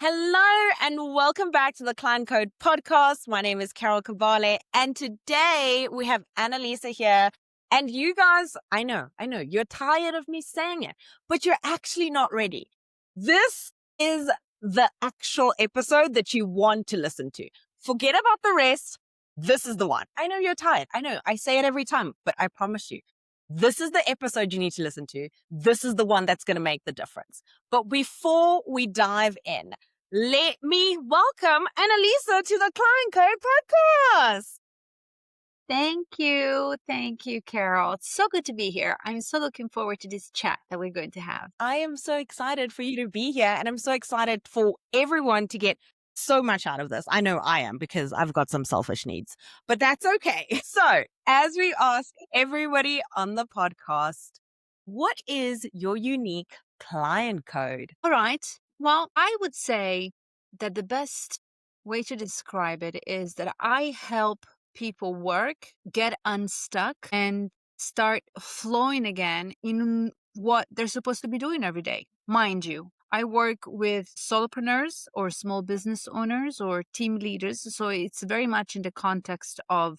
Hello and welcome back to the Client Code podcast. My name is Carol Kabale, and today we have Annalisa here. And you guys, I know, you're tired of me saying it, but you're actually not ready. This is the actual episode that you want to listen to. Forget about the rest. This is the one. I know you're tired. I know I say it every time, but I promise you, this is the episode you need to listen to. This is the one that's going to make the difference. But before we dive in, let me welcome Annalisa to the Client Code podcast. Thank you. Thank you, Carol. It's so good to be here. I'm so looking forward to this chat that we're going to have. I am so excited for you to be here, and I'm so excited for everyone to get so much out of this. I know I am, because I've got some selfish needs, but that's okay. So, as we ask everybody on the podcast, what is your unique client code? All right. Well, I would say that the best way to describe it is that I help people work, get unstuck, and start flowing again in what they're supposed to be doing every day. Mind you, I work with solopreneurs or small business owners or team leaders. So it's very much in the context of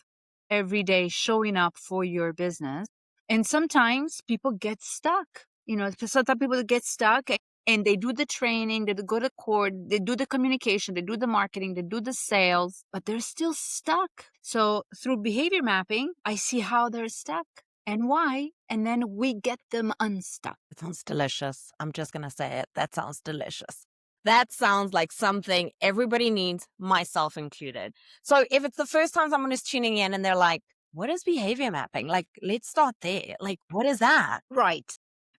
every day showing up for your business. And sometimes people get stuck, because sometimes people get stuck and they do the training, they go to court, they do the communication, they do the marketing, they do the sales, but they're still stuck. So through behavior mapping, I see how they're stuck and why, and then we get them unstuck. It sounds delicious. I'm just going to say it. That sounds delicious. That sounds like something everybody needs, myself included. So if it's the first time someone is tuning in and they're like, what is behavior mapping? Like, let's start there. Like, what is that? Right.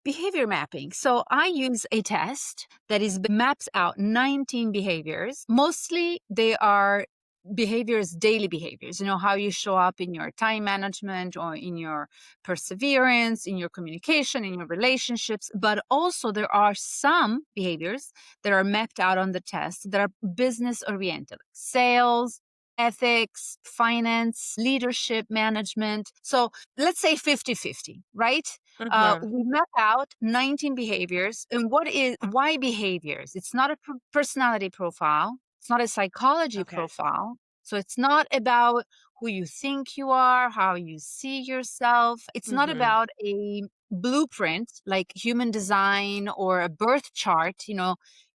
Behavior mapping. So I use a test that maps out 19 behaviors. Mostly they are behaviors, daily behaviors, how you show up in your time management or in your perseverance, in your communication, in your relationships. But also there are some behaviors that are mapped out on the test that are business oriented, sales, ethics, finance, leadership, management. So let's say 50-50, right? We map out 19 behaviors. And why behaviors? It's not a personality profile. It's not a psychology profile. So it's not about who you think you are, how you see yourself. It's not about a blueprint like human design or a birth chart.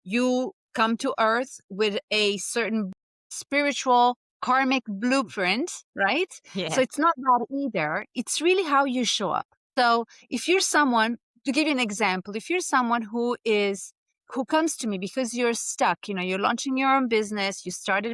You come to Earth with a certain spiritual karmic blueprint, right? Yeah. So it's not that either. It's really how you show up. So if you're someone, to give you an example, if you're someone who comes to me because you're stuck, you're launching your own business,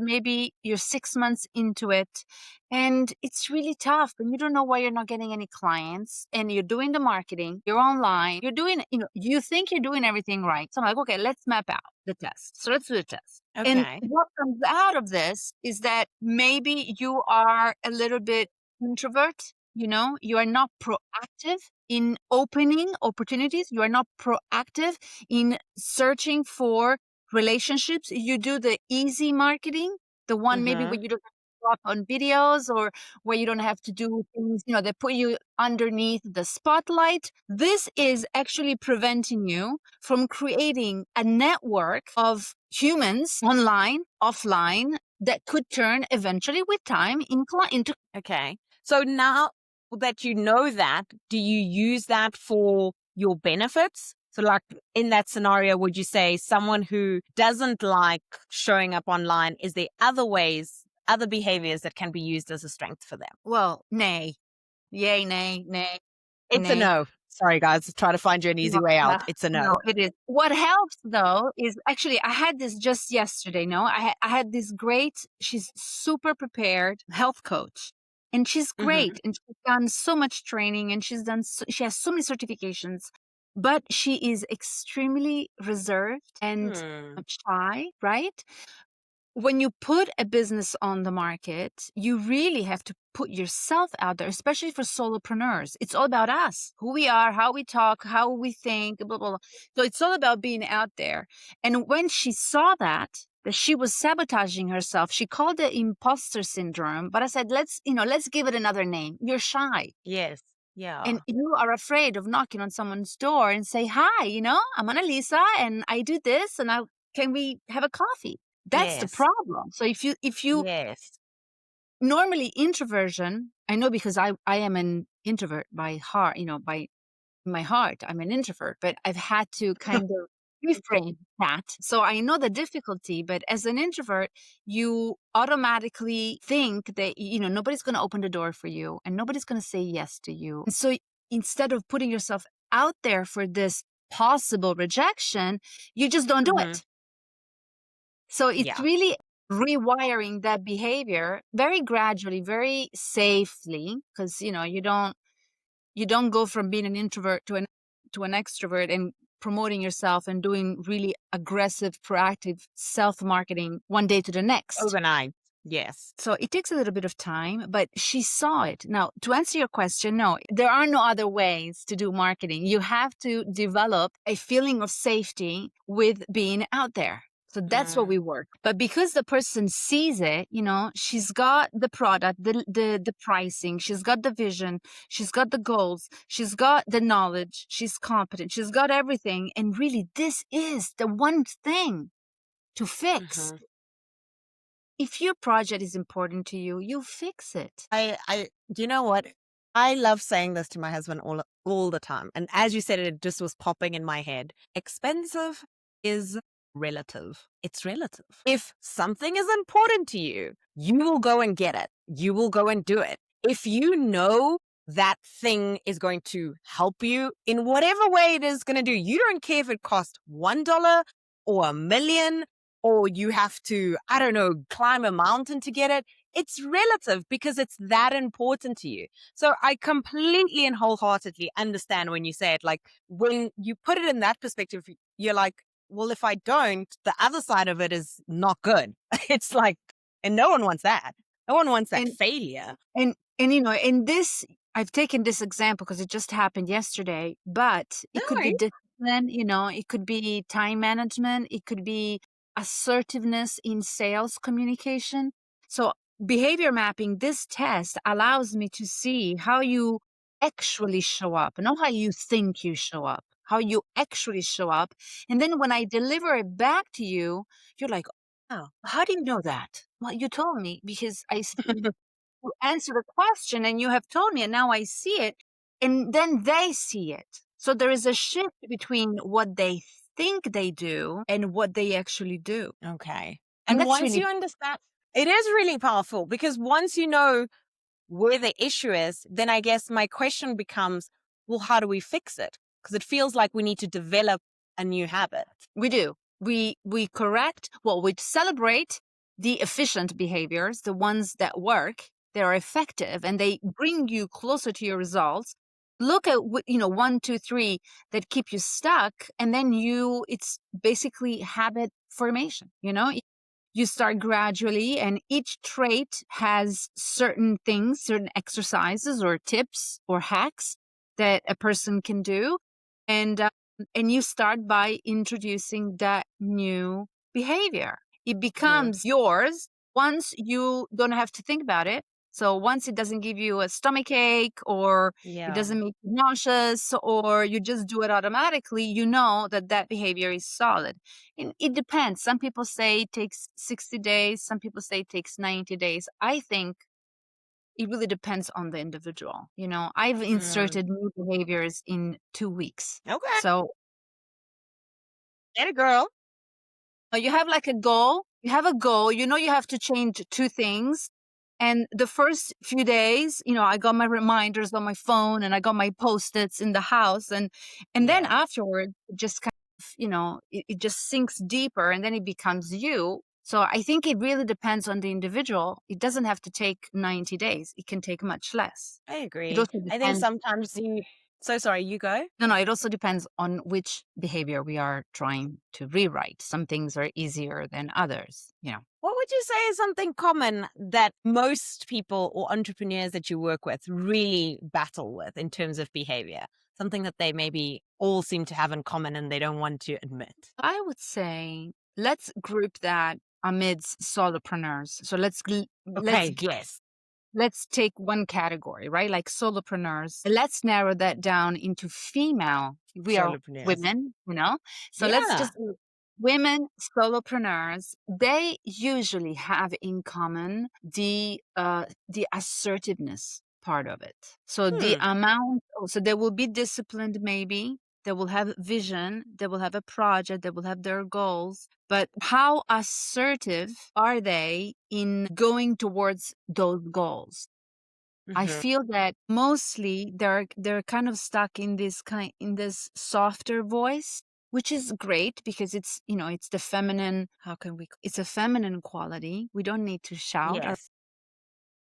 maybe you're 6 months into it, and it's really tough and you don't know why you're not getting any clients, and you're doing the marketing, you're online, you're doing, you think you're doing everything right. So I'm like, okay, let's map out the test. So let's do the test. Okay. And what comes out of this is that maybe you are a little bit introvert, you are not proactive in opening opportunities. You are not proactive in searching for relationships. You do the easy marketing, the one maybe where you don't have to drop on videos or where you don't have to do things, that put you underneath the spotlight. This is actually preventing you from creating a network of humans online, offline, that could turn eventually with time into. Okay. So now that you know that, do you use that for your benefits? So like in that scenario, would you say someone who doesn't like showing up online, is there other behaviors that can be used as a strength for them? Well, nay. Yay, nay. It's a no. Sorry, guys. Try to find you an easy way out. It's a no. No, it is. What helps though is actually, I had this just yesterday. I had this great, she's super prepared health coach. And she's great. And she's done so much training and she has so many certifications, but she is extremely reserved and shy, right? When you put a business on the market, you really have to put yourself out there, especially for solopreneurs. It's all about us, who we are, how we talk, how we think, blah, blah, blah. So it's all about being out there. And when she saw that she was sabotaging herself, she called it imposter syndrome. But I said, let's give it another name. You're shy. Yes. Yeah. And you are afraid of knocking on someone's door and say, hi, I'm Annalisa and I do this and can we have a coffee? That's the Yes. problem. So if you Yes. normally introversion, I know because I am an introvert by heart, by my heart, I'm an introvert, but I've had to kind of reframe that. So I know the difficulty, but as an introvert, you automatically think that, nobody's going to open the door for you and nobody's going to say yes to you. And so instead of putting yourself out there for this possible rejection, you just don't do Hmm. it. So it's Yeah. really rewiring that behavior very gradually, very safely, because, you don't go from being an introvert to an extrovert and promoting yourself and doing really aggressive proactive self-marketing one day to the next. Overnight. Yes. So it takes a little bit of time, but she saw it. Now, to answer your question, no, there are no other ways to do marketing. You have to develop a feeling of safety with being out there. So that's what Mm. we work. But because the person sees it, she's got the product, the pricing, she's got the vision, she's got the goals, she's got the knowledge, she's competent, she's got everything. And really, this is the one thing to fix. Hmm. If your project is important to you, you'll fix it. You know what? I love saying this to my husband all the time. And as you said, it just was popping in my head. Expensive is relative. It's relative. If something is important to you, you will go and get it. You will go and do it. If you know that thing is going to help you in whatever way it is going to do, you don't care if it costs $1 or $1 million, or you have to, I don't know, climb a mountain to get it. It's relative because it's that important to you. So I completely and wholeheartedly understand when you say it. Like, when you put it in that perspective, you're like, well, if I don't, the other side of it is not good. It's like, and no one wants that. No one wants that And failure. in this, I've taken this example because it just happened yesterday, but No it could be worries. discipline, it could be time management, it could be assertiveness in sales communication. So behavior mapping, this test allows me to see how you actually show up, not how you think you show up, how you actually show up. And then when I deliver it back to you, you're like, oh, how do you know that? Well, you told me because I see you answer the question and you have told me and now I see it. And then they see it. So there is a shift between what they think they do and what they actually do. Okay. And And that's once really, you understand, it is really powerful, because once you know where the issue is, then I guess my question becomes, well, how do we fix it? Because it feels like we need to develop a new habit. we do. We correct, well, we celebrate the efficient behaviors, the ones that work, they're effective and they bring you closer to your results. Look at what, 1, 2, 3 that keep you stuck. And then it's basically habit formation, you start gradually and each trait has certain things, certain exercises or tips or hacks that a person can do. And you start by introducing that new behavior. It Mhm. becomes yours once you don't have to think about it. So once it doesn't give you a stomach ache or it Yeah. doesn't make you nauseous or you just do it automatically, you know that that behavior is solid. And it depends. Some people say it takes 60 days. Some people say it takes 90 days. I think it really depends on the individual. I've Mm. inserted new behaviors in 2 weeks. Okay. So Get a girl. you have like a goal. You have a goal. You have to change two things. And the first few days, I got my reminders on my phone and I got my post-its in the house. And then Yeah. afterward, it just kind of, it just sinks deeper and then it becomes you. So I think it really depends on the individual. It doesn't have to take 90 days. It can take much less. I It agree. also I think depends. sometimes so sorry, you go. No, no, it also depends on which behavior we are trying to rewrite. Some things are easier than others. What would you say is something common that most people or entrepreneurs that you work with really battle with in terms of behavior? Something that they maybe all seem to have in common and they don't want to admit. I would say let's group that amidst solopreneurs. So Okay, yes. let's take one category, right? Like solopreneurs. Let's narrow that down into female. We are Solopreneurs. women. So let's Yeah. just women solopreneurs, they usually have in common the assertiveness part of it. So the Hmm. amount, so they will be disciplined, maybe they will have vision, they will have a project, they will have their goals, but how assertive are they in going towards those goals? I Hmm. feel that mostly they're kind of stuck in this softer voice, which is great because it's, it's the feminine, it's a feminine quality. We don't need to shout. Our Yes.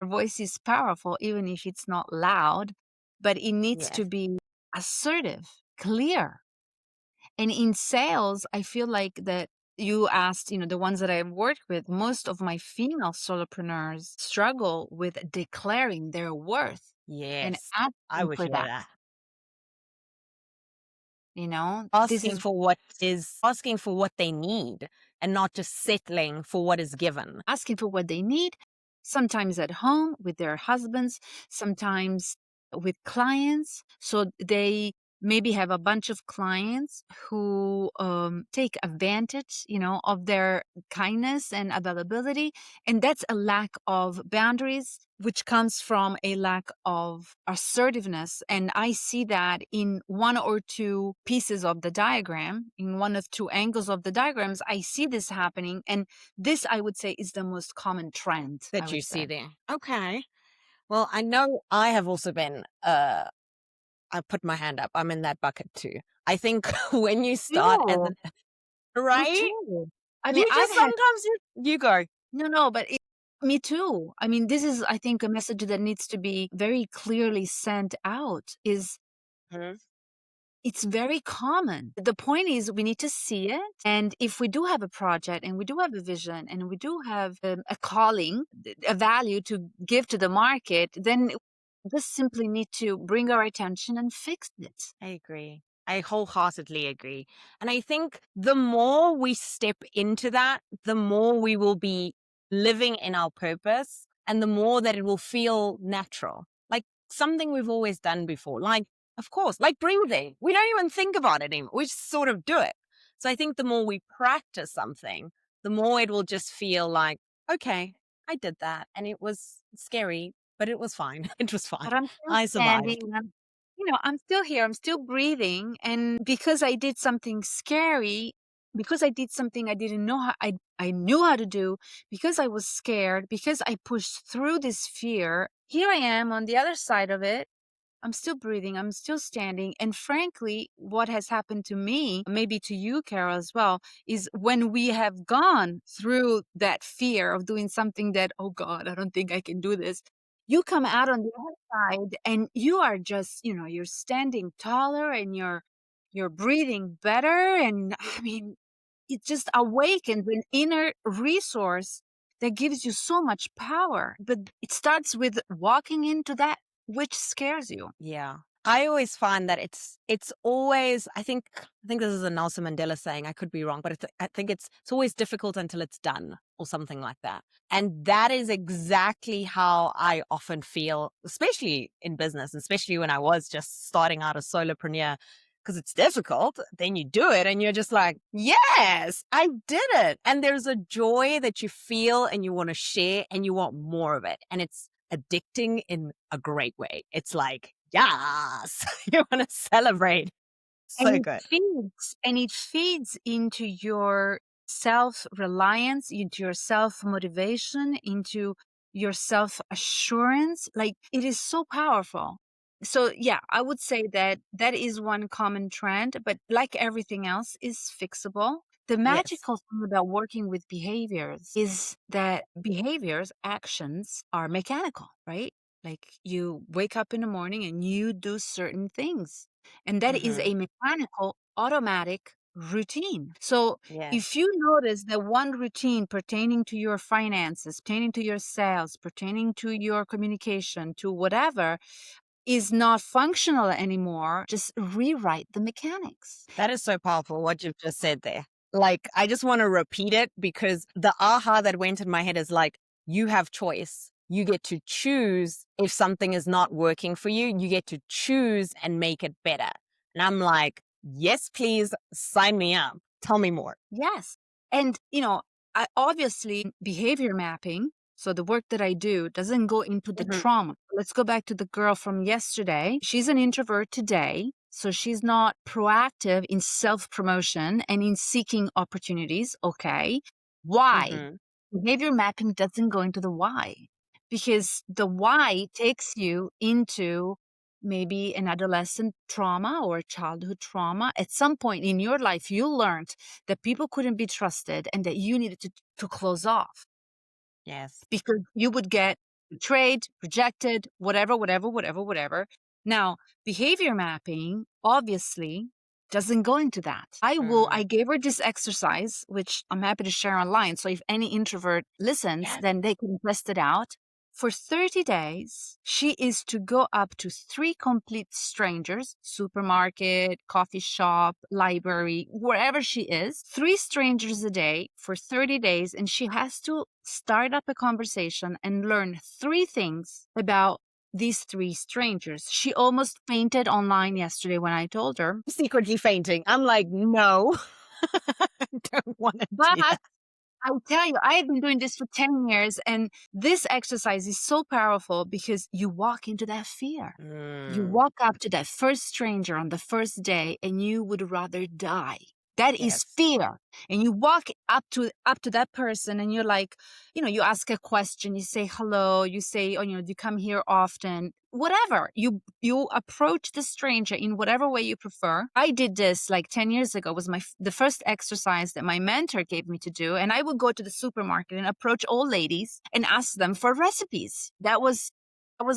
voice is powerful even if it's not loud, but it needs to Yes. be assertive, clear. And in sales, I feel like that you asked, the ones that I've worked with, most of my female solopreneurs struggle with declaring their worth and Yes. I asking would for hear that. that. This is Asking for what they need and not just settling for what is given. asking for what they need, sometimes at home with their husbands, sometimes with clients. So they maybe have a bunch of clients who take advantage, of their kindness and availability. And that's a lack of boundaries, which comes from a lack of assertiveness. And I see that in one or two pieces of the diagram, in one of two angles of the diagrams, I see this happening. And this, I would say, is the most common trend, I That you would see say. there. Okay. Well, I know I have also been, I put my hand up. I'm in that bucket too. I think when you start as You, an, you right? too. I mean, You I've just had, sometimes you go. no, but me too. I mean, this is, I think, a message that needs to be very clearly sent out is Mhm. it's very common. The point is we need to see it. And if we do have a project and we do have a vision and we do have a calling, a value to give to the market, then we just simply need to bring our attention and fix it. I agree. I wholeheartedly agree. And I think the more we step into that, the more we will be living in our purpose and the more that it will feel natural. Like something we've always done before. Like, of course, like breathing. We don't even think about it anymore. We just sort of do it. So I think the more we practice something, the more it will just feel like, okay, I did that. And it was scary, but it was fine. It was fine. But I'm still I standing survived. and I'm still here. I'm still breathing. And because I did something scary, because I did something I didn't know I knew how to do, because I was scared, because I pushed through this fear, here I am on the other side of it. I'm still breathing. I'm still standing. And frankly, what has happened to me, maybe to you, Carol, as well, is when we have gone through that fear of doing something that, oh God, I don't think I can do this. You come out on the other side and you are just, you're standing taller and you're breathing better. And I mean, it just awakens an inner resource that gives you so much power. But it starts with walking into that which scares you. Yeah. I always find that it's always I think this is a Nelson Mandela saying. I could be wrong, but I think it's always difficult until it's done or something like that. And that is exactly how I often feel, especially in business, especially when I was just starting out as solopreneur, because it's difficult. Then you do it and you're just like, yes, I did it. And there's a joy that you feel and you want to share and you want more of it. And it's addicting in a great way. It's like, yes, you want to celebrate. And So good. it feeds into your self-reliance, into your self-motivation, into your self-assurance. Like it is so powerful. So yeah, I would say that that is one common trend, but like everything else is fixable. The Yes. magical thing about working with behaviors is that behaviors, actions are mechanical, right? Like you wake up in the morning and you do certain things. And that is Hmm. a mechanical, automatic routine. So if Yes. you notice that one routine pertaining to your finances, pertaining to your sales, pertaining to your communication, to whatever, is not functional anymore, just rewrite the mechanics. That is so powerful what you've just said there. Like, I just want to repeat it because the aha that went in my head is like, you have choice. You get to choose if something is not working for you. You get to choose and make it better. And I'm like, yes, please sign me up. Tell me more. Yes. And, I obviously behavior mapping. So the work that I do doesn't go into the Mhm. trauma. Let's go back to the girl from yesterday. She's an introvert today. So she's not proactive in self promotion and in seeking opportunities. Okay. Why? Mhm. Behavior mapping doesn't go into the why, because the why takes you into maybe an adolescent trauma or a childhood trauma. At some point in your life, you learned that people couldn't be trusted and that you needed to close off Yes. because you would get betrayed, rejected, whatever. Now, behavior mapping obviously doesn't go into that. I Mm. gave her this exercise, which I'm happy to share online. So if any introvert listens, Yes. then they can test it out. For 30 days, she is to go up to 3 complete strangers, supermarket, coffee shop, library, wherever she is, 3 strangers a day for 30 days. And she has to start up a conversation and learn 3 things about these 3 strangers. She almost fainted online yesterday when I told her. Secretly fainting. I'm like, no, I don't want to But do that. I'll tell you, I have been doing this for 10 years, and this exercise is so powerful because you walk into that fear. You Mm. walk up to that first stranger on the first day and you would rather die. That is Yes. fear. And you walk up to that person and you're like, you ask a question, you say hello, you say, do you come here often? Whatever. You approach the stranger in whatever way you prefer. I did this like 10 years ago. It was the first exercise that my mentor gave me to do. And I would go to the supermarket and approach old ladies and ask them for recipes. That was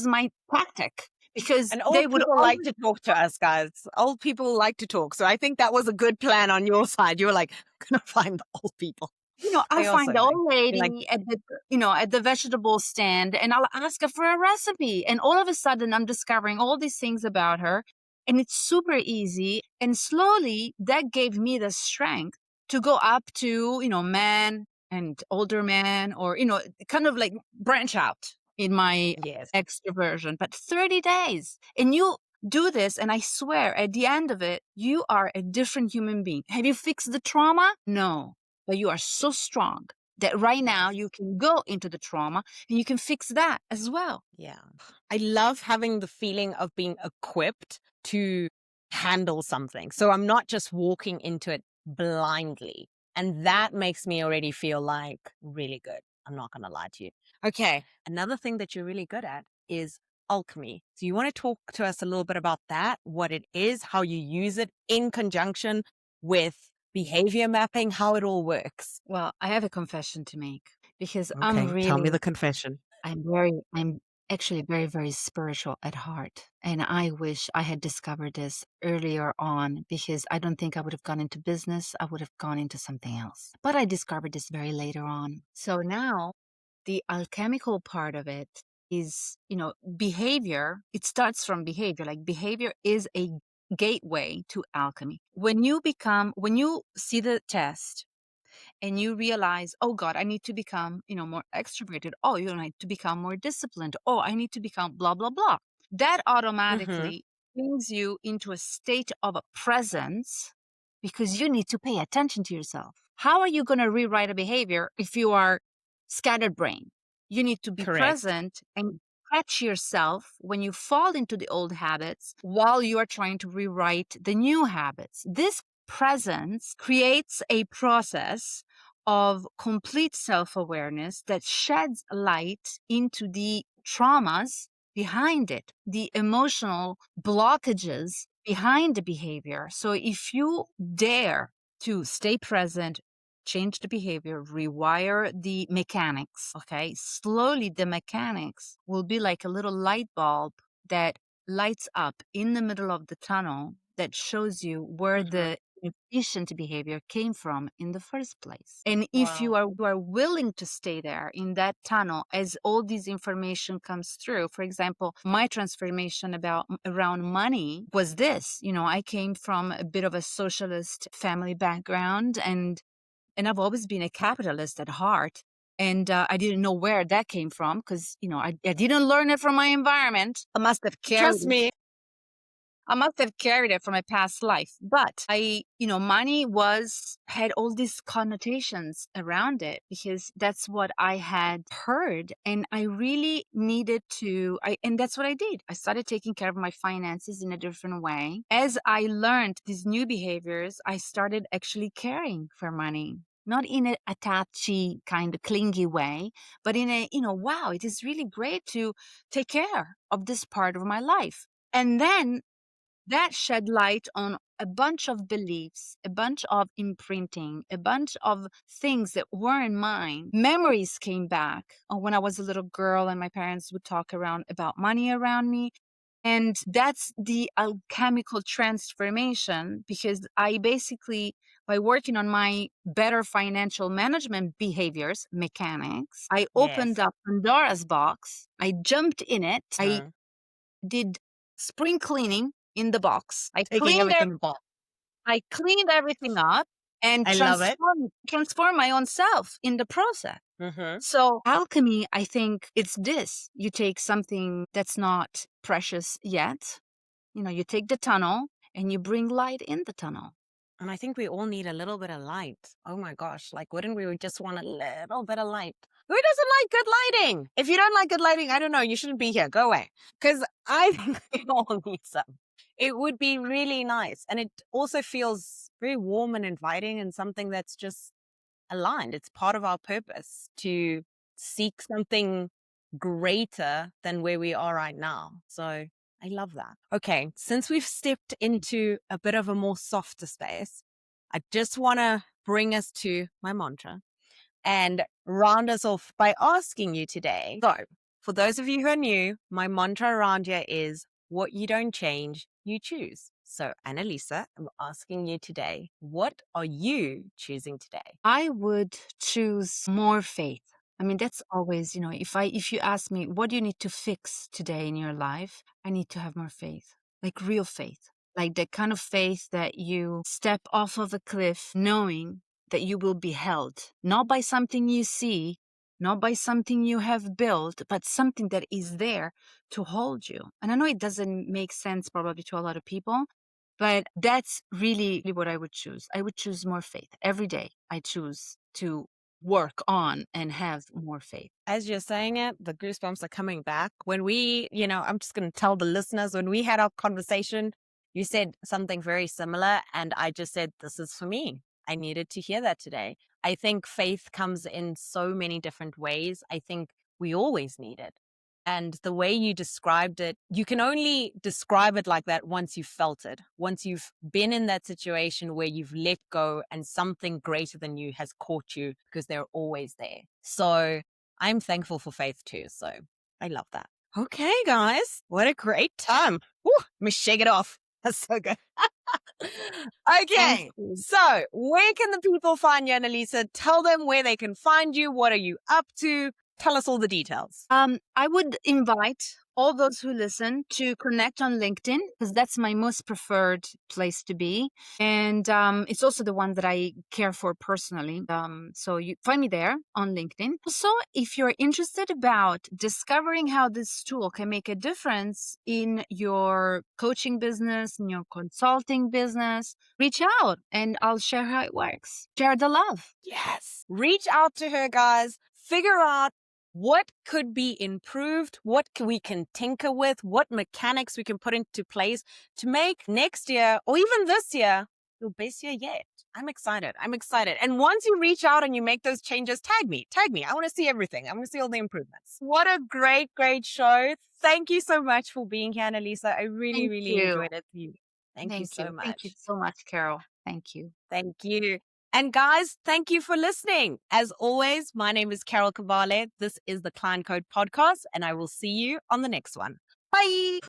my tactic because And they old would people like always. to talk to us, guys. Old people like to talk. So I think that was a good plan on your side. You were like, I'm going to find the old people. I'll They are so find the nice. old You're like, lady at the vegetable stand and I'll ask her for a recipe. And all of a sudden I'm discovering all these things about her and it's super easy. And slowly that gave me the strength to go up to, men and older men or, kind of like branch out in my yes. extroversion. But 30 days and you do this and I swear at the end of it, you are a different human being. Have you fixed the trauma? No. But you are so strong that right now Yes. you can go into the trauma and you can fix that as well. Yeah. I love having the feeling of being equipped to handle something. So I'm not just walking into it blindly. And that makes me already feel like really good. I'm not going to lie to you. Okay. Another thing that you're really good at is alchemy. So you want to talk to us a little bit about that, what it is, how you use it in conjunction with behavior mapping, how it all works. Well, I have a confession to make because Okay. Tell me the confession. I'm actually very, very spiritual at heart. And I wish I had discovered this earlier on because I don't think I would have gone into business. I would have gone into something else. But I discovered this very later on. So now the alchemical part of it is, behavior. It starts from behavior. Like behavior is a gateway to alchemy. When you see the test and you realize, oh God, I need to become, more extroverted. Oh, you need to become more disciplined. Oh, I need to become blah, blah, blah. That Mm-hmm. automatically brings you into a state of a presence because you need to pay attention to yourself. How are you going to rewrite a behavior if you are scattered brain? You need to be Correct. present and catch yourself when you fall into the old habits while you are trying to rewrite the new habits. This presence creates a process of complete self awareness that sheds light into the traumas behind it, the emotional blockages behind the behavior. So if you dare to stay present, change the behavior, rewire the mechanics, okay, slowly the mechanics will be like a little light bulb that lights up in the middle of the tunnel that shows you where Mm-hmm. the efficient behavior came from in the first place. And if you Wow. are willing to stay there in that tunnel as all this information comes through, for example, my transformation around money was this. I came from a bit of a socialist family background and I've always been a capitalist at heart. And I didn't know where that came from because, I didn't learn it from my environment. I must have carried Trust it. me. I must have carried it from a past life. But money had all these connotations around it because that's what I had heard. And I really needed and that's what I did. I started taking care of my finances in a different way. As I learned these new behaviors, I started actually caring for money. Not in a attachy kind of clingy way, but in a, wow, it is really great to take care of this part of my life. And then that shed light on a bunch of beliefs, a bunch of imprinting, a bunch of things that weren't mine. Memories came back when I was a little girl and my parents would talk about money around me. And that's the alchemical transformation, because I basically, by working on my better financial management behaviors, mechanics, I opened Yes. up Pandora's box. I jumped in it. I Mm. did spring cleaning in the box. Taking everything back. I cleaned everything up and I love it. transformed my own self in the process. Mm-hmm. So alchemy, I think it's this. You take something that's not precious yet. You take the tunnel and you bring light in the tunnel. And I think we all need a little bit of light. Oh my gosh. Like, wouldn't we just want a little bit of light? Who doesn't like good lighting? If you don't like good lighting, I don't know. You shouldn't be here. Go away. Because I think we all need some. It would be really nice. And it also feels very warm and inviting and something that's just aligned. It's part of our purpose to seek something greater than where we are right now. So I love that. Okay, since we've stepped into a bit of a more softer space, I just want to bring us to my mantra and round us off by asking you today. So, for those of you who are new, my mantra around here is what you don't change, you choose. So, Annalisa, I'm asking you today, what are you choosing today? I would choose more faith. I mean, that's always, if you ask me, what do you need to fix today in your life? I need to have more faith, like real faith, like the kind of faith that you step off of a cliff knowing that you will be held, not by something you see, not by something you have built, but something that is there to hold you. And I know it doesn't make sense probably to a lot of people, but that's really what I would choose. I would choose more faith. Every day I choose to work on and have more faith. As you're saying it, the goosebumps are coming back. When I'm just going to tell the listeners, when we had our conversation, you said something very similar. And I just said, this is for me. I needed to hear that today. I think faith comes in so many different ways. I think we always need it. And the way you described it, you can only describe it like that once you've felt it, once you've been in that situation where you've let go and something greater than you has caught you, because they're always there. So I'm thankful for faith too. So I love that. Okay, guys, what a great time. Woo, let me shake it off. That's so good. Okay, so where can the people find you, Annalisa? Tell them where they can find you. What are you up to? Tell us all the details. I would invite all those who listen to connect on LinkedIn, because that's my most preferred place to be. And it's also the one that I care for personally. So you find me there on LinkedIn. Also, if you're interested about discovering how this tool can make a difference in your coaching business, in your consulting business, reach out and I'll share how it works. Share the love. Yes. Reach out to her, guys. Figure out what could be improved, what we can tinker with, what mechanics we can put into place to make next year or even this year your best year yet. I'm excited. And once you reach out and you make those changes, tag me. I want to see everything. I want to see all the improvements. What a great, great show. Thank you so much for being here, Annalisa. I really, really enjoyed it. Thank you so much. Thank you so much, Carol. Thank you. Thank you. And guys, thank you for listening. As always, my name is Carol Cavale. This is the Client Code Podcast, and I will see you on the next one. Bye.